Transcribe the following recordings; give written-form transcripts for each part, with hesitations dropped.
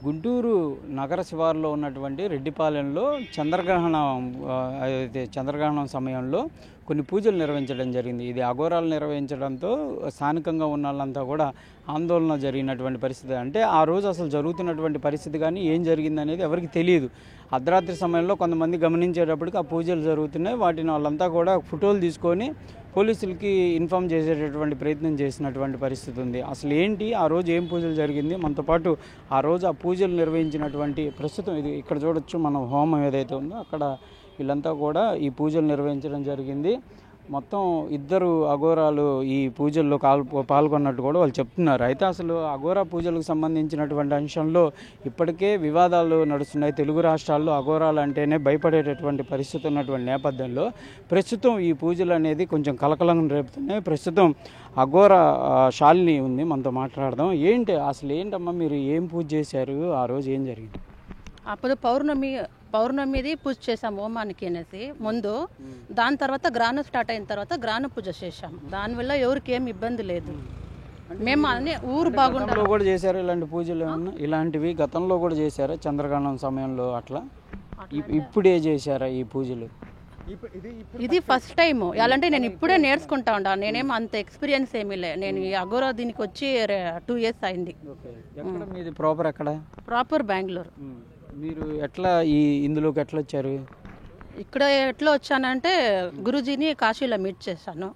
గుంటూరు నగర శివారులో ఉన్నటువంటి రెడ్డిపాలెంలో చంద్రగ్రహణం సమయంలో కొన్ని పూజలు నిర్వహించడం జరిగింది. ఇది అఘోరాలు నిర్వహించడంతో స్థానికంగా ఉన్న వాళ్ళంతా కూడా ఆందోళన జరిగినటువంటి పరిస్థితి. అంటే ఆ రోజు అసలు జరుగుతున్నటువంటి పరిస్థితి కానీ ఏం జరిగింది అనేది ఎవరికి తెలియదు. అర్ధరాత్రి సమయంలో కొంతమంది గమనించేటప్పటికి ఆ పూజలు జరుగుతున్నాయి. వాటిని వాళ్ళంతా కూడా ఫోటోలు తీసుకొని పోలీసులకి ఇన్ఫామ్ చేసేటటువంటి ప్రయత్నం చేసినటువంటి పరిస్థితి ఉంది. అసలు ఏంటి ఆ రోజు ఏం పూజలు జరిగింది, మనతో పాటు ఆ రోజు ఆ పూజలు నిర్వహించినటువంటి ప్రస్తుతం ఇది ఇక్కడ చూడొచ్చు మనం హోమం ఏదైతే ఉందో అక్కడ వీళ్ళంతా కూడా ఈ పూజలు నిర్వహించడం జరిగింది. మొత్తం 2 అఘోరాలు ఈ పూజల్లో పాల్గొన్నట్టు కూడా వాళ్ళు చెప్తున్నారు. అయితే అసలు అఘోరా పూజలకు సంబంధించినటువంటి అంశంలో ఇప్పటికే వివాదాలు నడుస్తున్నాయి. తెలుగు రాష్ట్రాల్లో అఘోరాలు అంటేనే భయపడేటటువంటి పరిస్థితి ఉన్నటువంటి నేపథ్యంలో ప్రస్తుతం ఈ పూజలు అనేది కొంచెం కలకలం రేపుతున్నాయి. ప్రస్తుతం అఘోరా శాలిని ఉంది, మనతో మాట్లాడదాం. అసలు ఏంటమ్మా మీరు ఏం పూజ చేశారు, ఆ రోజు ఏం జరిగింది? అప్పుడు పౌర్ణమిది పూజ చేసాం హోమానికి అనేసి ముందు. దాని తర్వాత గ్రహణం స్టార్ట్ అయిన తర్వాత గ్రహణ పూజ చేసాం. దానివల్ల ఎవరికి ఏమి ఇబ్బంది లేదు. మేము అన్ని ఊరు బాగుండలో కూడా చేశారు ఇలాంటి పూజలు ఏమన్నా? ఇలాంటివి గతంలో కూడా చేశారా చంద్రగ్రహణం సమయంలో అట్లా? ఇప్పుడే చేశారా ఈ పూజలు? ఇది ఫస్ట్ టైం. ఎలాంటే నేను ఇప్పుడే నేర్చుకుంటా ఉంటాను. నేనేమో అంత ఎక్స్పీరియన్స్ ఏమీ లే. నేను ఈ అఘోరా దీనికి వచ్చి 2 years అయింది. ప్రాపర్ బెంగళూరు. మీరు ఎట్లా ఇందులోకి ఎట్లా వచ్చారు? ఇక్కడ ఎట్లా వచ్చానంటే గురుజీని కాశీలో మీట్ చేశాను,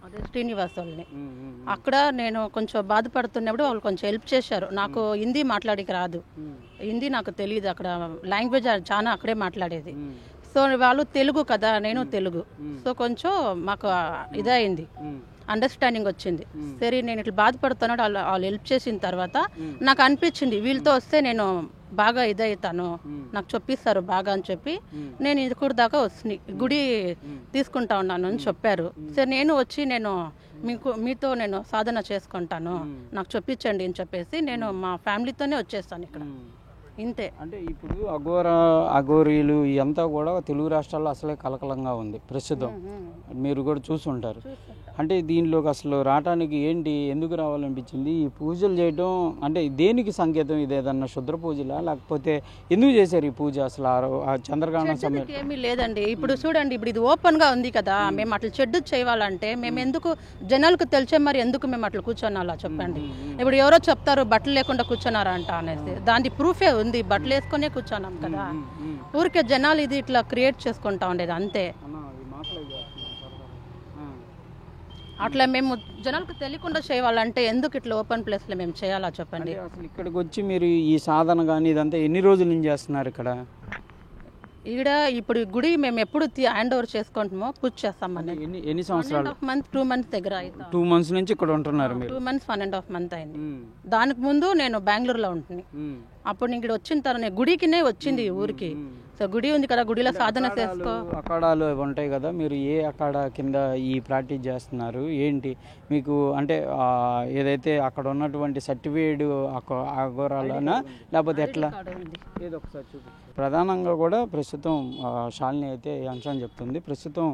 అదే శ్రీనివాస్ వాళ్ళని. అక్కడ నేను కొంచెం బాధపడుతున్నప్పుడు వాళ్ళు కొంచెం హెల్ప్ చేశారు. నాకు హిందీ మాట్లాడికి రాదు, హిందీ నాకు తెలియదు. అక్కడ లాంగ్వేజ్ చాలా అక్కడే మాట్లాడేది. సో వాళ్ళు తెలుగు కదా, నేను తెలుగు. సో కొంచెం మాకు ఇదైంది, అండర్స్టాండింగ్ వచ్చింది. సరే నేను ఇట్లా బాధపడుతున్నాడు, వాళ్ళు హెల్ప్ చేసిన తర్వాత నాకు అనిపించింది వీళ్ళతో వస్తే నేను బాగా ఇదవుతాను, నాకు చెప్పిస్తారు బాగా అని చెప్పి నేను ఇది దాకా వస్తుంది గుడి తీసుకుంటా ఉన్నాను అని చెప్పారు. సరే నేను వచ్చి మీతో నేను సాధన చేసుకుంటాను, నాకు చెప్పించండి అని చెప్పేసి నేను మా ఫ్యామిలీతోనే వచ్చేస్తాను ఇక్కడ. ఇంతే. అంటే ఇప్పుడు అఘోరీలు ఇదంతా కూడా తెలుగు రాష్ట్రాల్లో అసలే కలకలంగా ఉంది ప్రస్తుతం, మీరు కూడా చూసుంటారు. అంటే దీనిలోకి అసలు రావడానికి ఎందుకు రావాలనిపించింది? ఈ పూజలు చేయడం అంటే దేనికి సంకేతం? ఇది ఏదన్నా శుద్ర పూజలా, లేకపోతే ఎందుకు చేశారు ఈ పూజ అసలు ఆ చంద్రగ్రహణం సమయం? ఏమీ లేదండి. ఇప్పుడు చూడండి, ఇప్పుడు ఇది ఓపెన్ గా ఉంది కదా, మేము అట్లా చెడ్డు చేయాలంటే మేము ఎందుకు జనాలకు తెలిసే మరి ఎందుకు మేము అట్లా కూర్చొనాలా చెప్పండి? ఇప్పుడు ఎవరో చెప్తారు బట్టలు లేకుండా కూర్చున్నారంట అనేసి, దాని ప్రూఫే ఉంది, బట్టలు వేసుకునే కూర్చున్నాం కదా. ఊరికే జనాలు ఇది ఇట్లా క్రియేట్ చేసుకుంటా ఉండేది అంతే. అట్లా మేము జనాలకు తెలియకుండా చేయాలంటే ఎందుకు ఇట్లా ఓపెన్ ప్లేస్ లో మేము చేయాలా చెప్పండి? అసలు ఇక్కడికి వచ్చి మీరు ఈ సాధన కానీ ఇదంతా ఎన్ని రోజుల నుంచి చేస్తున్నారు ఇక్కడ? ఇక్కడ ఇప్పుడు గుడి మేము ఎప్పుడు హ్యాండ్ ఓవర్ చేసుకుంటామో పూజ చేస్తామని. ఎన్ని సంవత్సరాలు? 2 months దగ్గర 2 months నుంచి ఇక్కడ ఉంటున్నారు. 2 months 1.5 months అయింది. దానికి ముందు నేను బెంగళూరులో ఉంటుంది. అప్పుడు ఇక్కడ వచ్చిన తర్వాత గుడికినే వచ్చింది ఊరికి. సో గుడి ఉంది కదా, గుడిలో సాధన చేసుకో. అఖాడాలు ఉంటాయి కదా, మీరు ఏ అఖాడా కింద ఈ ప్రాక్టీస్ చేస్తున్నారు? మీకు అంటే ఏదైతే అక్కడ ఉన్నటువంటి సర్టిఫికేట్ అఘోరాలనా లేకపోతే ఎట్లా? ఏదో ఒకసారి చూపి. ప్రధానంగా కూడా ప్రస్తుతం శాలిని అయితే ఈ అంశాన్ని చెప్తుంది. ప్రస్తుతం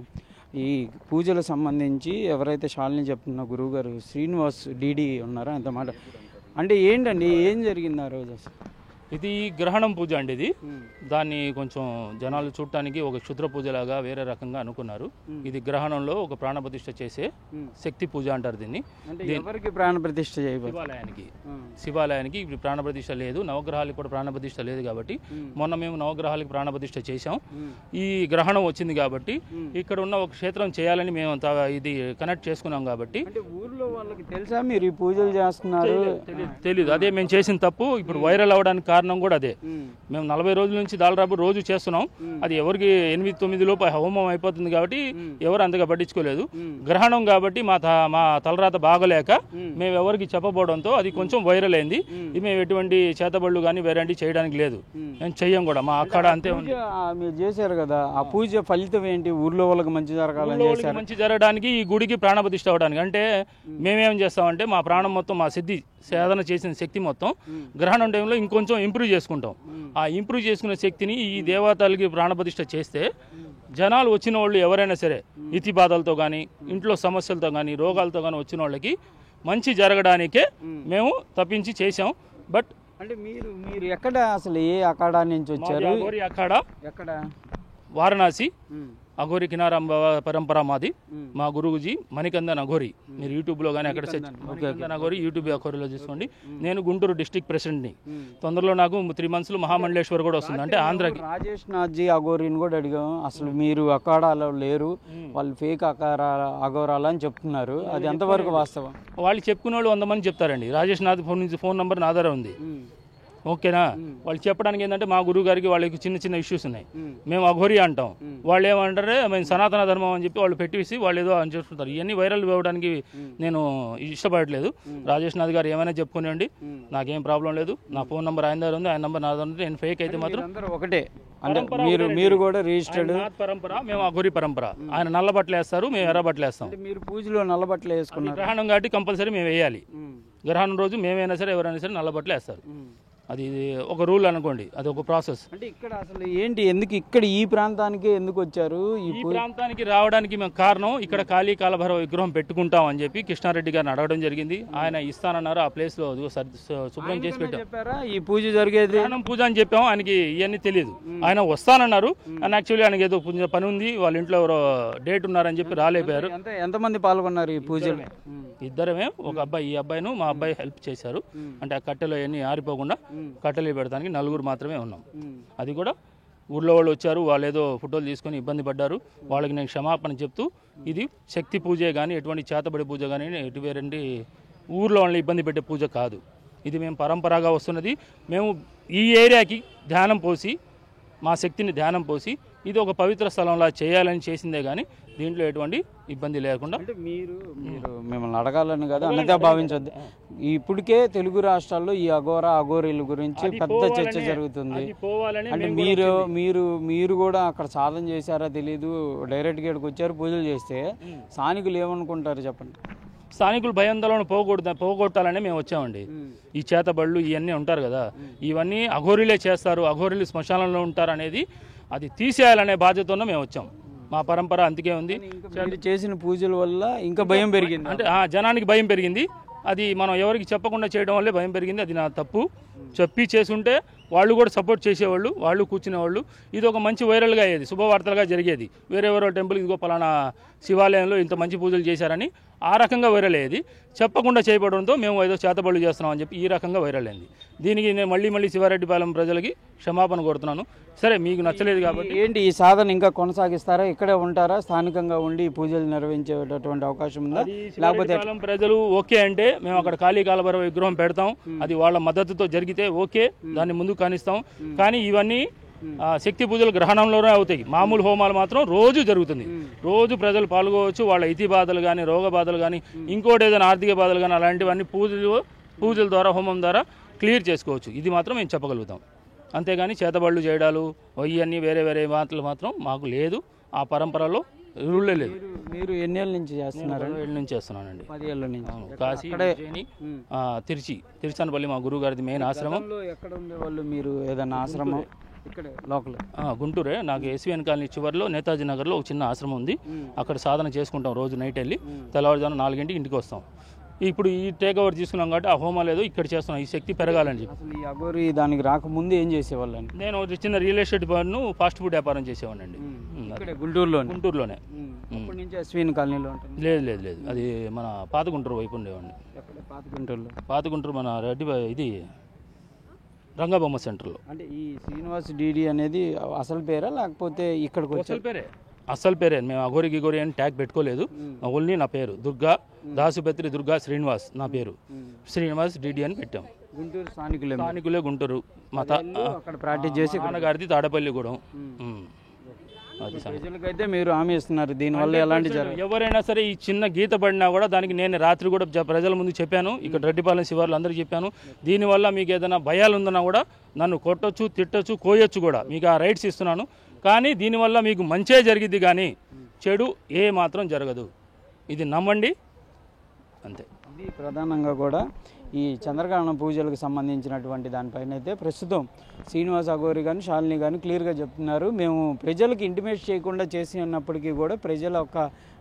ఈ పూజలకు సంబంధించి ఎవరైతే శాలిని చెప్తున్న గురువు గారు శ్రీనివాస్ డిడి ఉన్నారో అంత మాట. అంటే ఏంటండి ఏం జరిగింది ఆ రోజు? ఇది గ్రహణం పూజ అండి. ఇది దాన్ని కొంచెం జనాలు చూడటానికి ఒక క్షుద్ర పూజలాగా వేరే రకంగా అనుకున్నారు. ఇది గ్రహణంలో ఒక ప్రాణప్రతిష్ఠ చేసే శక్తి పూజ అంటారు దీన్ని. ఎవరికి ప్రాణప్రతిష్ఠ చేయాలి? శివాలయానికి ఇప్పుడు ప్రాణప్రతిష్ఠ లేదు, నవగ్రహాలకు కూడా ప్రాణప్రతిష్ఠ లేదు కాబట్టి మొన్న మేము నవగ్రహాలకు ప్రాణప్రతిష్ఠ చేశాం. ఈ గ్రహణం వచ్చింది కాబట్టి ఇక్కడ ఉన్న ఒక క్షేత్రం చేయాలని మేము ఇది కనెక్ట్ చేసుకున్నాం కాబట్టి. ఊర్లో వాళ్ళకి తెలుసా మీరు ఈ పూజలు చేస్తున్నారు? తెలీదు. అదే మేము చేసిన తప్పు. ఇప్పుడు వైరల్ అవ్వడానికి కారణం కూడా అదే. మేము 40 రోజుల నుంచి దాదాపు రోజు చేస్తున్నాం. అది ఎవరికి 8-9 లోపు హోమం అయిపోతుంది కాబట్టి ఎవరు అంతగా పట్టించుకోలేదు. గ్రహణం కాబట్టి మా తలరాత బాగలేక మేము ఎవరికి చెప్పబోవడంతో అది కొంచెం వైరల్ అయింది. మేము ఎటువంటి చేతబళ్ళు కానీ వేరేంటి చేయడానికి లేదు, మేము చెయ్యం కూడా. మా అక్కడ అంతే ఉంది. మీరు చేశారు కదా, ఆ పూజ ఫలితం ఏంటి? ఊర్లో వాళ్ళకి మంచి జరగాలని, మంచి జరగడానికి, ఈ గుడికి ప్రాణప్రతిష్ఠ అవ్వడానికి. అంటే మేమేం చేస్తామంటే మా ప్రాణం మొత్తం, మా సిద్ధి సాధన చేసిన శక్తి మొత్తం గ్రహణం టైంలో ఇంకొంచెం ఇంప్రూవ్ చేసుకుంటాం. ఆ ఇంప్రూవ్ చేసుకునే శక్తిని ఈ దేవతలకి ప్రాణప్రతిష్ఠ చేస్తే జనాలు వచ్చిన వాళ్ళు ఎవరైనా సరే ఇతి బాధలతో కానీ, ఇంట్లో సమస్యలతో కానీ, రోగాలతో కానీ వచ్చిన వాళ్ళకి మంచి జరగడానికే మేము తప్పించి చేసాం. బట్ అంటే మీరు ఎక్కడ అసలు ఏ అఖాడా నుంచి వచ్చారు? అఘోరి అఖాడా ఎక్కడ? వారణాసి అఘోరి కినారం పరంపర మాది. మా గురువుజీ మణికందన్ అఘోరి. మీరు యూట్యూబ్లో కానీ అక్కడ మణికందన్ అఘోరి యూట్యూబ్ అఘోరిలో చూసుకోండి. నేను గుంటూరు డిస్ట్రిక్ట్ ప్రెసిడెంట్ని. తొందరలో నాకు 3 monthsలో మహామండలేశ్వర్ కూడా వస్తుంది, అంటే ఆంధ్రాకి. రాజేష్ నాథ్జీ అఘోరిని కూడా అడిగాం, అసలు మీరు అఖాడాలో లేరు, వాళ్ళు ఫేక్ అఘోరాలు అని చెప్తున్నారు, అది ఎంతవరకు వాస్తవం? వాళ్ళు చెప్పుకునే వాళ్ళు 100 మంది చెప్తారండి. రాజేష్ నాథ్ ఫోన్ నెంబర్ నా దగ్గర ఉంది, ఓకేనా? వాళ్ళు చెప్పడానికి ఏంటంటే మా గురువు గారికి వాళ్ళకి చిన్న ఇష్యూస్ ఉన్నాయి, మేము అఘోరి అంటాం, వాళ్ళు ఏమంటారే మేము సనాతన ధర్మం అని చెప్పి వాళ్ళు పెట్టేసి వాళ్ళు ఏదో అని చెప్తుంటారు. ఇవన్నీ వైరల్ ఇవ్వడానికి నేను ఇష్టపడట్లేదు. రాజేష్ నాథ్ గారు ఏమైనా చెప్పుకునేయండి, నాకేం ప్రాబ్లం లేదు. నా ఫోన్ నెంబర్ ఆయన దగ్గర ఉంది, ఆయన నెంబర్ నా దగ్గర ఉంది. నేను ఫేక్ అయితే మాత్రం ఒకటే, అంటే మీరు కూడా రిజిస్టర్డ్ పరంపర, మేము అఘోరి పరంపర. ఆయన నల్ల బట్టలు వేస్తారు, మేము ఎర్ర బట్టలు వేస్తాం. మీరు పూజలో నల్ల బట్టలు వేసుకున్నారు, గ్రహణం కాబట్టి కంపల్సరీ మేము వేయాలి. గ్రహణం రోజు మేమైనా సరే ఎవరైనా సరే నల్ల బట్టలు వేస్తారు. అది ఒక రూల్ అనుకోండి, అది ఒక ప్రాసెస్. అంటే ఇక్కడ అసలు ఏంటి, ఎందుకు ఇక్కడ ఈ ప్రాంతానికి ఎందుకు వచ్చారు? ఈ ప్రాంతానికి రావడానికి మేము కారణం, ఇక్కడ కాళీ కాలభైరవ విగ్రహం పెట్టుకుంటాం అని చెప్పి కృష్ణారెడ్డి గారిని అడగడం జరిగింది. ఆయన ఇస్తానన్నారు, ఆ ప్లేస్ లో శుభ్రం చేసి పెట్టాం. ఈ పూజ జరిగేది గ్రహణం పూజ అని చెప్పాం, ఆయనకి ఇవన్నీ తెలియదు. ఆయన వస్తానన్నారు, ఆయన యాక్చువల్లీ ఆయనకి ఏదో పని ఉంది, వాళ్ళ ఇంట్లో ఎవరో డేట్ ఉన్నారని చెప్పి రాలేపోయారు. ఎంతమంది పాల్గొన్నారు ఈ పూజలు? ఇద్దరమే, ఒక అబ్బాయి, ఈ అబ్బాయిను మా అబ్బాయి హెల్ప్ చేశారు. అంటే ఆ కట్టెలు అవన్నీ ఆరిపోకుండా కట్టెలు పెడతానికి 4 మాత్రమే ఉన్నాం. అది కూడా ఊళ్ళో వాళ్ళు వచ్చారు, వాళ్ళు ఏదో ఫోటోలు తీసుకొని ఇబ్బంది పడ్డారు, వాళ్ళకి నేను క్షమాపణ చెప్తూ, ఇది శక్తి పూజే కానీ ఎటువంటి చేతబడి పూజ కానీ ఎటువంటి ఊర్లో వాళ్ళని ఇబ్బంది పెట్టే పూజ కాదు. ఇది మేము పరంపరగా వస్తున్నది. మేము ఈ ఏరియాకి ధ్యానం పోసి, మా శక్తిని ధ్యానం పోసి, ఇది ఒక పవిత్ర స్థలంలా చేయాలని చేసిందే కానీ దీంట్లో ఎటువంటి ఇబ్బంది లేకుండా. అంటే మీరు మిమ్మల్ని అడగాలని కదా అన్నగా భావించొద్దు. ఇప్పటికే తెలుగు రాష్ట్రాల్లో ఈ అఘోరీల గురించి పెద్ద చర్చ జరుగుతుంది. అంటే మీరు కూడా అక్కడ సాధన చేశారా తెలీదు, డైరెక్ట్గా ఇక్కడికి వచ్చారు, పూజలు చేస్తే స్థానికులు ఏమనుకుంటారు చెప్పండి? స్థానికులు భయాందోళన పోగొట్టాలని మేము వచ్చామండి. ఈ చేతబళ్ళు ఇవన్నీ ఉంటారు కదా, ఇవన్నీ అఘోరీలే చేస్తారు, అఘోరీలు శ్మశానంలో ఉంటారు అనేది అది తీసేయాలనే బాధ్యతతో మేము వచ్చాం. మా పరంపర అందుకే ఉంది. చేసిన పూజల వల్ల ఇంకా భయం పెరిగింది, అంటే జనానికి భయం పెరిగింది. అది మనం ఎవరికి చెప్పకుండా చేయడం వల్లే భయం పెరిగింది. అది నా తప్పు. చెప్పి చేసుంటే వాళ్ళు కూడా సపోర్ట్ చేసేవాళ్ళు, వాళ్ళు కూర్చునేవాళ్ళు. ఇది ఒక మంచి వైరల్గా అయ్యేది, శుభవార్తలుగా జరిగేది. వేరెవరో టెంపుల్ ఇదిగో పలానా శివాలయంలో ఇంత మంచి పూజలు చేశారని ఆ రకంగా వైరల్ అయ్యేది. చెప్పకుండా చేయబడంతో మేము ఏదో చేతబడులు చేస్తున్నాం అని చెప్పి ఈ రకంగా వైరల్ అయింది. దీనికి నేను మళ్ళీ శివారెడ్డిపాలెం ప్రజలకి క్షమాపణ కోరుతున్నాను. సరే, మీకు నచ్చలేదు కాబట్టి ఏంటి ఈ సాధన ఇంకా కొనసాగిస్తారా? ఇక్కడే ఉంటారా? స్థానికంగా ఉండి పూజలు నిర్వహించేటటువంటి అవకాశం ఉందా? లేకపోతే ప్రజలు ఓకే అంటే మేము అక్కడ కాళీ కాలభైరవ విగ్రహం పెడతాం. అది వాళ్ళ మద్దతుతో జరిగితే ఓకే, దాన్ని ముందుకు కానిస్తాం. కానీ ఇవన్నీ శక్తి పూజలు గ్రహణంలోనే అవుతాయి. మామూలు హోమాలు మాత్రం రోజు జరుగుతుంది. రోజు ప్రజలు పాల్గొవచ్చు. వాళ్ళ ఇతి బాధలు కానీ, రోగ బాధలు కానీ, ఇంకోటి ఏదైనా ఆర్థిక బాధలు కానీ, అలాంటివన్నీ పూజల ద్వారా, హోమం ద్వారా క్లియర్ చేసుకోవచ్చు. ఇది మాత్రం మేము చెప్పగలుగుతాం. అంతేగాని చేతబళ్ళు చేయడాలు ఇవన్నీ వేరే మాటలు మాత్రం మాకు లేదు. ఆ పరంపరలో రూలే లేదు. మీరు ఎన్ని ఏళ్ళ నుంచి చేస్తున్నారు? 10 ఏళ్ళ నుంచి చేస్తున్నానండి. 10 ఏళ్ళ నుంచి. కాశీ, తిరుచానపల్లి మా గురువు గారిది మెయిన్ ఆశ్రమం. ఎక్కడ ఉండేవాళ్ళు మీరు? ఏదైనా ఆశ్రమం ఇక్కడ లోకల్? గుంటూరే. నాకు ఎస్విఎన్ కాలనీ చివరిలో నేతాజీ నగర్లో ఒక చిన్న ఆశ్రమం ఉంది. అక్కడ సాధన చేసుకుంటాం. రోజు నైట్ వెళ్ళి తెల్లవారుజామున 4 గంటకి ఇంటికి వస్తాం. ఇప్పుడు ఈ టేక్ ఓవర్ తీసుకున్నాం కాబట్టి ఆ హోమాలు ఏదో ఇక్కడ చేస్తున్నాం, ఈ శక్తి పెరగాలని చెప్పి. అసలు ఈ అఘోరి దానికి రాకముందు ఏం చేసేవాళ్ళని? నేను చిన్న రియల్ ఎస్టేట్ పన్ను ఫాస్ట్ ఫుడ్ వ్యాపారం చేసేవాడిని గుంటూరులోనే. అప్పటి నుంచి ఎస్విఎన్ కాలనీలో ఉంటుంది? లేదు, అది మన పాత గుంటూరు వైపు ఉండేవాడిని. పాత గుంటూరు మన రెడ్డి ఇది రంగబొమ్మ సెంటర్లో. అంటే ఈ శ్రీనివాస్ డిడి అనేది అసలు పేరా లేకపోతే ఇక్కడికి అసలు పేరే? అసలు పేరే. మేము అఘోరి గిగోరి అని ట్యాగ్ పెట్టుకోలేదు. ఓన్లీ నా పేరు దుర్గా దాసుపత్రి దుర్గా శ్రీనివాస్, నా పేరు శ్రీనివాస్ డిడి అని పెట్టాం. గుంటూరు స్థానికులే గుంటూరు. మా అక్కడ ప్రాక్టీస్ చేసి నాన్నగారిది తాడపల్లిగూడెం. ప్రజలకైతే మీరు హామీ ఇస్తున్నారు దీనివల్ల ఎలాంటి ఎవరైనా సరే ఈ చిన్న గీత పడినా కూడా దానికి నేను రాత్రి కూడా ప్రజల ముందు చెప్పాను. ఇక్కడ రెడ్డిపాలెం శివార్లు అందరికీ చెప్పాను. దీనివల్ల మీకు ఏదైనా భయాలు ఉందన్నా కూడా నన్ను కొట్టొచ్చు, తిట్టొచ్చు, కోయొచ్చు కూడా, మీకు ఆ రైట్స్ ఇస్తున్నాను. కానీ దీనివల్ల మీకు మంచే జరిగిద్ది కానీ చెడు ఏ మాత్రం జరగదు. ఇది నమ్మండి, అంతే. ఇది ప్రధానంగా కూడా ఈ చంద్రగ్రహణ పూజలకు సంబంధించినటువంటి దానిపైన అయితే ప్రస్తుతం శ్రీనివాస్ అఘోరి కానీ శాలిని కానీ క్లియర్గా చెప్తున్నారు. మేము ప్రజలకు ఇంటిమేట్ చేయకుండా చేసి ఉన్నప్పటికీ కూడా ప్రజల యొక్క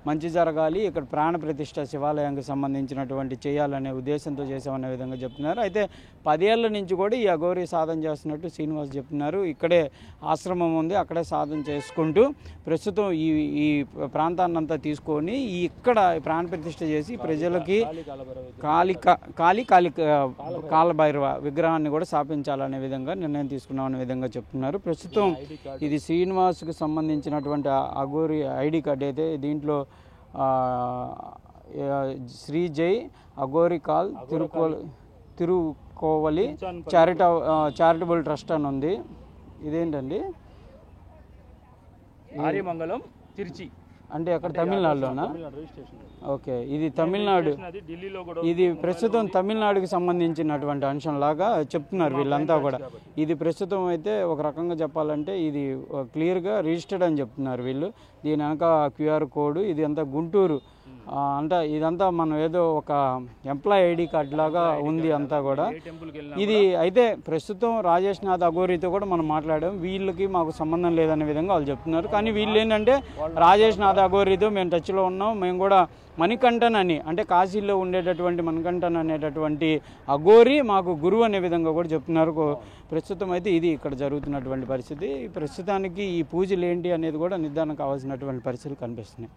మంచి జరగాలి, ఇక్కడ ప్రాణ ప్రతిష్ఠ శివాలయానికి సంబంధించినటువంటి చేయాలనే ఉద్దేశంతో చేసామనే విధంగా చెప్తున్నారు. అయితే 10 ఏళ్ల నుంచి కూడా ఈ అఘోరి సాధన చేస్తున్నట్టు శ్రీనివాస్ చెప్తున్నారు. ఇక్కడే ఆశ్రమం ఉంది, అక్కడే సాధన చేసుకుంటూ ప్రస్తుతం ఈ ప్రాంతాన్నంతా తీసుకొని ఇక్కడ ప్రాణ ప్రతిష్ఠ చేసి ప్రజలకి కాలభైరవ విగ్రహాన్ని కూడా స్థాపించాలనే విధంగా నిర్ణయం తీసుకున్నాం అనే విధంగా చెప్తున్నారు. ప్రస్తుతం ఇది శ్రీనివాస్కి సంబంధించినటువంటి అఘోరి ఐడి కార్డ్ అయితే దీంట్లో శ్రీ జై అఘోరి కాల్ తిరుకోవలి చారిటబుల్ ట్రస్ట్ అని ఉంది. ఇదేంటండి? ఆర్యమంగళం తిరుచి అంటే అక్కడ తమిళనాడులోనా? ఓకే, ఇది తమిళనాడు. ఇది ప్రస్తుతం తమిళనాడుకి సంబంధించినటువంటి అంశంలాగా చెప్తున్నారు వీళ్ళంతా కూడా. ఇది ప్రస్తుతం అయితే ఒక రకంగా చెప్పాలంటే ఇది క్లియర్గా రిజిస్టర్డ్ అని చెప్తున్నారు వీళ్ళు. దీని వెనక క్యూఆర్ కోడ్, ఇది అంతా గుంటూరు అంటే ఇదంతా మనం ఏదో ఒక ఎంప్లాయ్ ఐడి కార్డ్ లాగా ఉంది అంతా కూడా. ఇది అయితే ప్రస్తుతం రాజేష్ నాథ్ అఘోరితో కూడా మనం మాట్లాడాం. వీళ్ళకి మాకు సంబంధం లేదనే విధంగా వాళ్ళు చెప్తున్నారు. కానీ వీళ్ళు ఏంటంటే రాజేష్ నాథ్ అఘోరితో మేము టచ్లో ఉన్నాం, మేము కూడా మణికంఠన్ అని అంటే కాశీలో ఉండేటటువంటి మణికంఠన్ అనేటటువంటి అఘోరి మాకు గురువు అనే విధంగా కూడా చెప్తున్నారు. ప్రస్తుతం అయితే ఇది ఇక్కడ జరుగుతున్నటువంటి పరిస్థితి. ప్రస్తుతానికి ఈ పూజలు ఏంటి అనేది కూడా నిర్ధారణ కావాల్సినటువంటి పరిస్థితులు కనిపిస్తున్నాయి.